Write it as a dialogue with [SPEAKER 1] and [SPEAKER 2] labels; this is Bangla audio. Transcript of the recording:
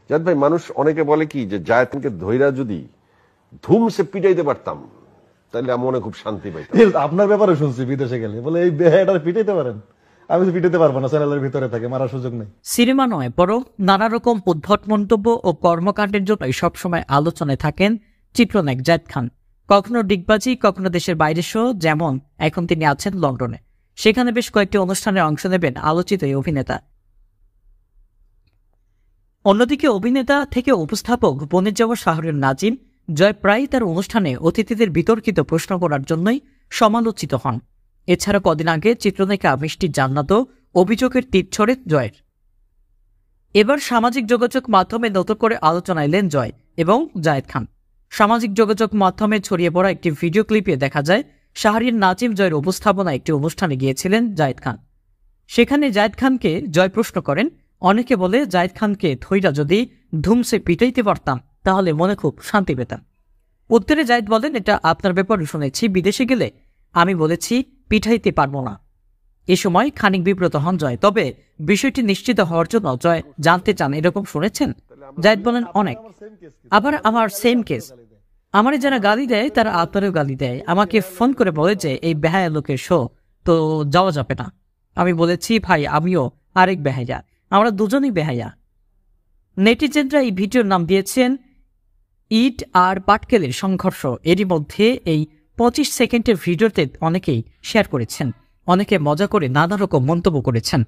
[SPEAKER 1] জাহিদ ভাই, মানুষ অনেকে বলে কি যে জায়েদকে ধৈরা যদি ধুমসে পিটাইতে পারতাম তাহলে আমি মনে খুব শান্তি পাইতাম।
[SPEAKER 2] আপনার ব্যাপারে শুনছি বিদেশে গেলে বলে এই বেহাটা পিটাইতে পারেন, আমি তো পিটাইতে পারবো না, চ্যানেলের ভিতরে থাকে, মারার সুযোগ নেই।
[SPEAKER 3] সিনেমা নয়, বরং নানা রকম উদ্ভট মন্তব্য ও কর্মকাণ্ডের জন্য সবসময় আলোচনায় থাকেন চিত্রনায়ক জায়েদ খান। কখনো ডিগবাজি, কখনো দেশের বাইরে শো, যেমন এখন তিনি আছেন লন্ডনে। সেখানে বেশ কয়েকটি অনুষ্ঠানে অংশ নেবেন আলোচিত এই অভিনেতা। অন্যদিকে অভিনেতা থেকে উপস্থাপক বনে যাওয়া শাহরিয়ার নাজিম জয় প্রায় তার অনুষ্ঠানে অতিথিদের বিতর্কিত প্রশ্ন করার জন্যই সমালোচিত হন। এছাড়া কদিন আগে চিত্রনায়িকা মিষ্টি জান্নাতও অভিযোগের তীর ছড়ে জয়ের। এবার সামাজিক যোগাযোগ মাধ্যমে নতুন করে আলোচনায় এলেন জয় এবং জায়েদ খান। সামাজিক যোগাযোগ মাধ্যমে ছড়িয়ে পড়া একটি ভিডিও ক্লিপে দেখা যায় শাহরিয়ার নাজিম জয়ের উপস্থাপনায় একটি অনুষ্ঠানে গিয়েছিলেন জায়েদ খান। সেখানে জায়েদ খানকে জয় প্রশ্ন করেন, অনেকে বলে জায়েদ খানকে ধৈরা যদি ধুমসে পিটাইতে পারতাম তাহলে মনে খুব শান্তি পেতাম। উত্তরে জায়েদ বলেন, এটা আপনার ব্যাপারে শুনেছি, বিদেশে গেলে আমি বলেছি পিঠাইতে পারবো না। এ সময় খানিক বিব্রত হন জয়, তবে বিষয়টি নিশ্চিত হওয়ার জন্য জয় জানতে চান এরকম শুনেছেন। জায়েদ বলেন, অনেক। আবার আমার সেম কেস, আমারে যারা গালি দেয় তারা আপনারও গালি দেয়, আমাকে ফোন করে বলে যে এই বেহায়া লোকের শো, তো যাওয়া যাবে না। আমি বলেছি ভাই আমিও আরেক বেহায়া, আমরা দুজনই বেহায়া। নেটিজেনরা এই ভিডিওর নাম দিয়েছেন ইট আর পাটকেলের সংঘর্ষ। এরই মধ্যে এই 25 সেকেন্ডের ভিডিওতে অনেকেই শেয়ার করেছেন, অনেকে মজা করে নানা রকম মন্তব্য করেছেন।